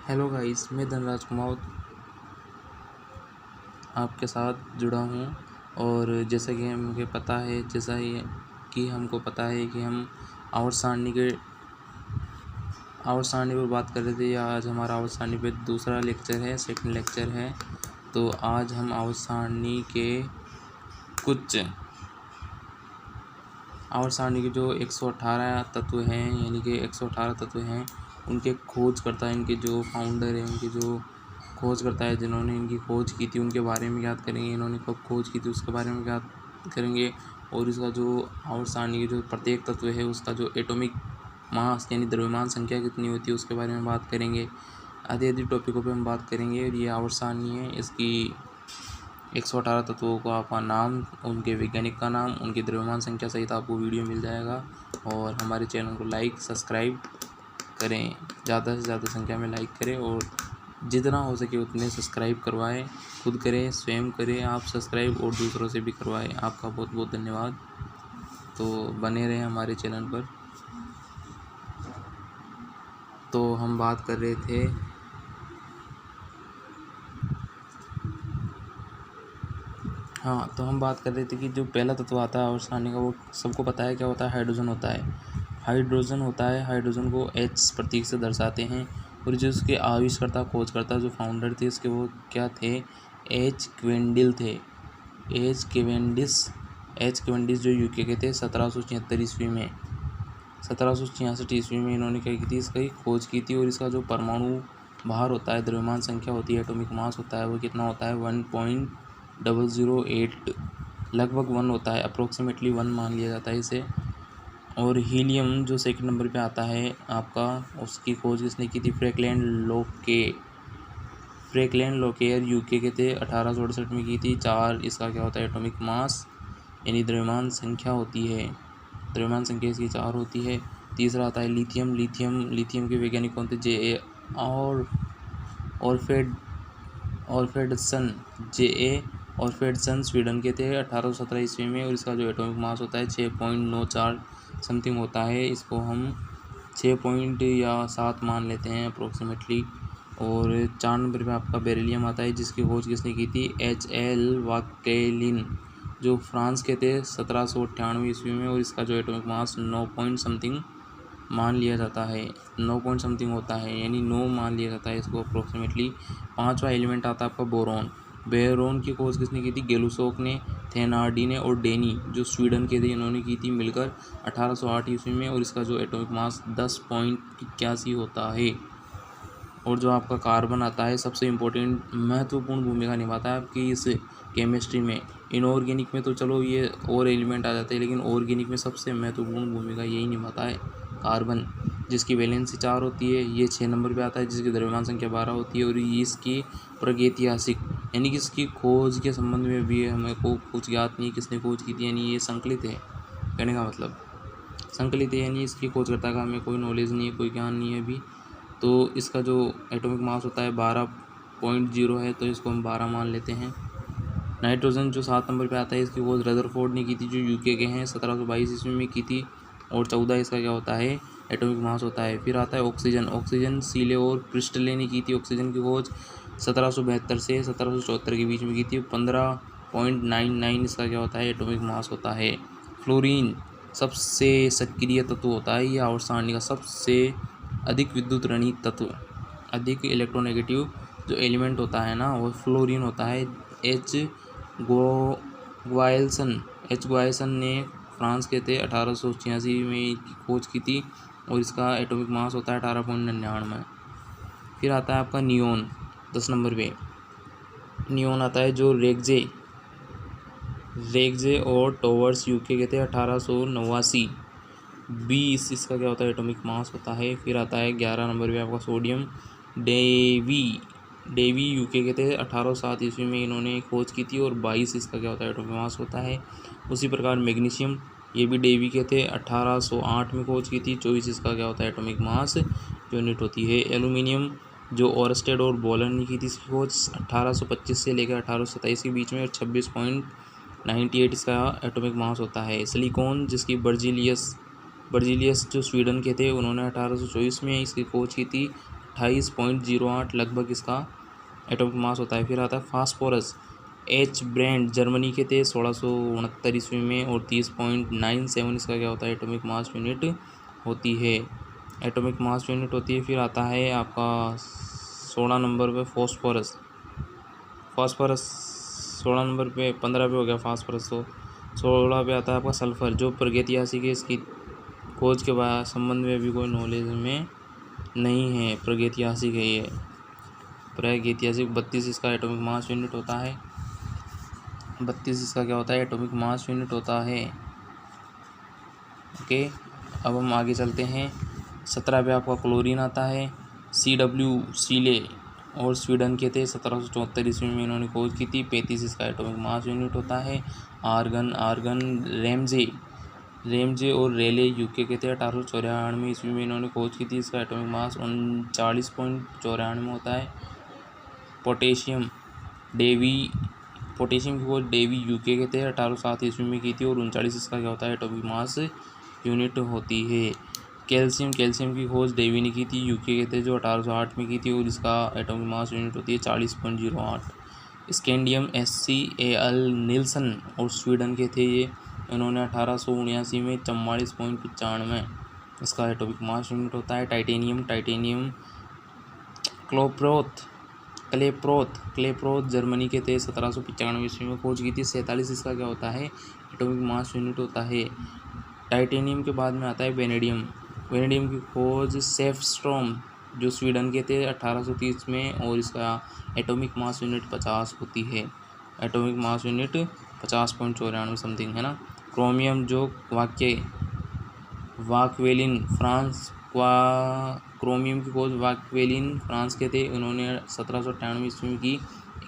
Hello guys, मैं धनराज कुमार आपके साथ जुड़ा हूँ। और जैसा कि हमको पता है कि हमको पता है कि हम आवर्त सारणी पर बात कर रहे थे। आज हमारा आवर्त सारणी पे दूसरा लेक्चर है, सेकंड लेक्चर है। तो आज हम आवर्त सारणी के जो 118 तत्व हैं, यानी कि 118 तत्व हैं, उनके खोजकर्ता, इनके जो फाउंडर हैं, इनके जो खोजकर्ता है जिन्होंने इनकी खोज की थी, उनके बारे में याद करेंगे। इन्होंने कब खोज की थी उसके बारे में याद करेंगे। और इसका जो आवर्त सारणी के जो प्रत्येक तत्व है उसका जो एटॉमिक मास यानी द्रव्यमान संख्या कितनी होती है उसके बारे में बात करेंगे। आदि टॉपिकों पे हम बात करेंगे। और ये आवर्त सारणी है, इसकी 118 तत्वों का आपका नाम, उनके वैज्ञानिक का नाम, उनकी द्रव्यमान संख्या सहित आपको वीडियो मिल जाएगा। और हमारे चैनल को लाइक सब्सक्राइब करें, ज़्यादा से ज़्यादा संख्या में लाइक करें और जितना हो सके उतने सब्सक्राइब करवाएं। खुद करें, स्वयं करें आप सब्सक्राइब और दूसरों से भी करवाएं। आपका बहुत बहुत धन्यवाद। तो बने रहें हमारे चैनल पर। तो हम बात कर रहे थे हम बात कर रहे थे कि जो पहला तत्व आता है आवर्त सारणी का, वो सबको पता है क्या होता है। हाइड्रोजन होता है। हाइड्रोजन को H प्रतीक से दर्शाते हैं। और जो उसके आविष्कर्ता, खोजकर्ता, जो फाउंडर थे इसके, वो क्या थे? एच क्वेंडिल थे। एच क्वेंडिस जो यूके के थे। 1776 ईस्वी में 1766 ईस्वी में इन्होंने क्या की थी? इसकी खोज की थी। और इसका जो परमाणु भार होता है, द्रव्यमान संख्या होती है, एटॉमिक मास होता है, वो कितना होता है? 1.008, लगभग 1 होता है, अप्रोक्सीमेटली 1 मान लिया जाता है इसे। और हीलियम जो सेकंड नंबर पे आता है आपका, उसकी खोज किसने की थी? फ्रैंकलिन लोकेयर यूके के थे। 1868 में की थी। 4 इसका क्या होता है? एटॉमिक मास यानी द्रव्यमान संख्या होती है। द्रव्यमान संख्या इसकी 4 होती है। तीसरा आता है लिथियम के वैज्ञानिक कौन थे? J.A. ऑर्फेडसन स्वीडन के थे 1817 ईस्वी में। और इसका जो एटॉमिक मास होता है 6.94 समथिंग होता है। इसको हम 6.7 मान लेते हैं अप्रोक्सीमेटली। और 4 नंबर पे आपका बेरिलियम आता है, जिसकी खोज किसने की थी? H.L. वाकेलिन, जो फ्रांस के थे 1798 ईस्वी में। और इसका जो एटॉमिक मास 9 पॉइंट समथिंग मान लिया जाता है, 9 पॉइंट समथिंग होता है, यानी 9 मान लिया जाता है इसको अप्रोक्सीमेटली। 5वां एलिमेंट आता है आपका बोरोन की खोज किसने की थी? गेलुसोक ने, थेनार्डी ने और डेनी, जो स्वीडन के थे, इन्होंने की थी मिलकर 1808 ईस्वी में। और इसका जो एटॉमिक मास 10.81 होता है। और जो आपका कार्बन आता है, सबसे इम्पोर्टेंट महत्वपूर्ण भूमिका निभाता है आपकी इस केमिस्ट्री में। इनऑर्गेनिक में तो चलो ये और एलिमेंट आ जाते हैं, लेकिन ऑर्गेनिक में सबसे महत्वपूर्ण भूमिका यही निभाता है कार्बन, जिसकी वैलेंसी 4 होती है। ये 6 नंबर पे आता है, जिसकी द्रव्यमान संख्या 12 होती है। और ये इसकी प्रागैतिहासिक यानी कि इसकी खोज के संबंध में भी हमें को कुछ ज्ञात नहीं किसने खोज की थी, यानी ये संकलित है। कहने का मतलब संकलित है, यानी इसकी खोजकर्ता का हमें कोई नॉलेज नहीं है, कोई ज्ञान नहीं है अभी। तो इसका जो एटॉमिक मास होता है 12.0 है, तो इसको हम 12 मान लेते हैं। नाइट्रोजन जो 7 नंबर पे आता है, इसकी खोज रदरफोर्ड ने की थी, जो यूके के हैं, 1722 ईस्वी में की थी। और 14 इसका क्या होता है? एटॉमिक मास होता है। फिर आता है ऑक्सीजन सीले और क्रिस्टले ने की थी ऑक्सीजन की खोज 1772 से 1774 के बीच में की थी। 15.99 इसका क्या होता है? एटॉमिक मास होता है। फ्लोरीन सबसे सक्रिय तत्व होता है, ये आवर्त सारणी का सबसे अधिक विद्युत ऋणी तत्व, अधिक इलेक्ट्रोनेगेटिव जो एलिमेंट होता है ना, वो फ्लोरीन होता है। एच ग्वायसन ने फ्रांस के थे, 1886 में इसकी खोज की थी। और इसका एटॉमिक मास होता है 18.99। फिर आता है आपका नियोन 10 नंबर पे। नियोन आता है जो रेगजे और टॉवर्स यूके के थे 1889। 20 इसका क्या होता है? एटॉमिक मास होता है। फिर आता है 11 नंबर पे आपका सोडियम। डेवी यूके के थे 1807 ईस्वी में इन्होंने खोज की थी। और 22 इसका क्या होता है? एटॉमिक मास होता है। उसी प्रकार मैग्नीशियम, ये भी डेवी के थे, 1808 में खोज की थी। 24 इसका क्या होता है? एटॉमिक मास यूनिट होती है। एल्यूमिनियम जो ओरस्टेड और बोलन ने की थी इसकी खोज 1825 से लेकर 1827 के बीच में। और 26.98 इसका एटॉमिक मास होता है। सिलिकॉन जिसकी बर्जिलियस जो स्वीडन के थे, उन्होंने 1824 में इसकी खोज की थी। 28.08 लगभग इसका एटॉमिक मास होता है। फिर आता है फास्फोरस, एच ब्रांड जर्मनी के थे 1669 ईस्वी में, और 30.97 इसका क्या होता है एटॉमिक मास यूनिट होती है, एटॉमिक मास यूनिट होती है। फिर आता है आपका 16 नंबर पे फॉस्फोरस, फास्फोरस 16 नंबर पे, 15 पे हो गया फास्फोरस, तो 16 पे आता है आपका सल्फर, जो प्रागैतिहासिक है, इसकी खोज के बाद संबंध में भी कोई नॉलेज में नहीं है, प्रागैतिहासिक है ये, प्रागैतिहासिक। 32 इसका एटॉमिक मास यूनिट होता है, 32 इसका क्या होता है एटॉमिक मास यूनिट होता है। ओके, अब हम आगे चलते हैं। 17 पे आपका क्लोरीन आता है, CW सीले, और स्वीडन के थे 1774 ईस्वी में इन्होंने खोज की थी। 35 इसका एटॉमिक मास यूनिट होता है। आर्गन रेमजे और रेले यूके के थे 1894 ईस्वी में इन्होंने खोज की थी, इसका एटॉमिक मास 39.94 होता है। पोटेशियम की खोज डेवी यूके के थे 1807 ईस्वी में की थी, और 39 इसका क्या होता है एटॉमिक मास यूनिट होती है। कैल्शियम की खोज डेवी ने की थी, यूके के थे, जो 1808 में की थी, और इसका एटॉमिक मास यूनिट होती है 40.08। स्कैंडियम SCAL नील्सन और स्वीडन के थे ये, इन्होंने 1879 में 44.95 इसका एटॉमिक मास यूनिट होता है। टाइटेनियम क्लेप्रोथ जर्मनी के थे 1795 ईस्वी में खोज की थी। 47 इसका क्या होता है एटॉमिक मास यूनिट होता है। टाइटेनियम के बाद में आता है वेनेडियम की खोज सेफस्ट्रॉम, जो स्वीडन के थे 1830 में, और इसका एटॉमिक मास यूनिट 50 होती है, एटॉमिक मास यूनिट 50.94 समथिंग है ना। क्रोमियम जो वाकवेलिन क्रोमियम की खोज वाकवेलिन फ्रांस के थे, उन्होंने 1798 ईस्वी में की।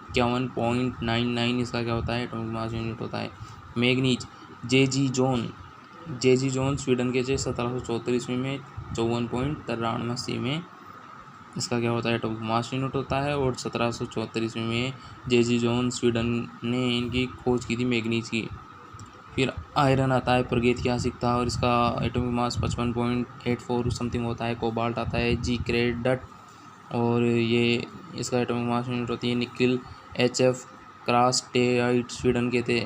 51.99 इसका क्या होता है एटॉमिक मास यूनिट होता है। मैग्नीज जेजी जोन स्वीडन के थे 1774 ईस्वी में, 54.93 में इसका क्या होता है एटॉमिक मास यूनिट होता है, और 1774 ईस्वी में जेजी जोन स्वीडन ने इनकी खोज की थी मैग्नीज की। फिर आयरन आता है, प्रागैतिहासिक था, और इसका एटॉमिक मास 55.84 समथिंग होता है। कोबाल्ट आता है, जी क्रेडट, और ये इसका एटॉमिक मास यूनिट होती है। निकिल HF क्रासटेराइट स्वीडन के थे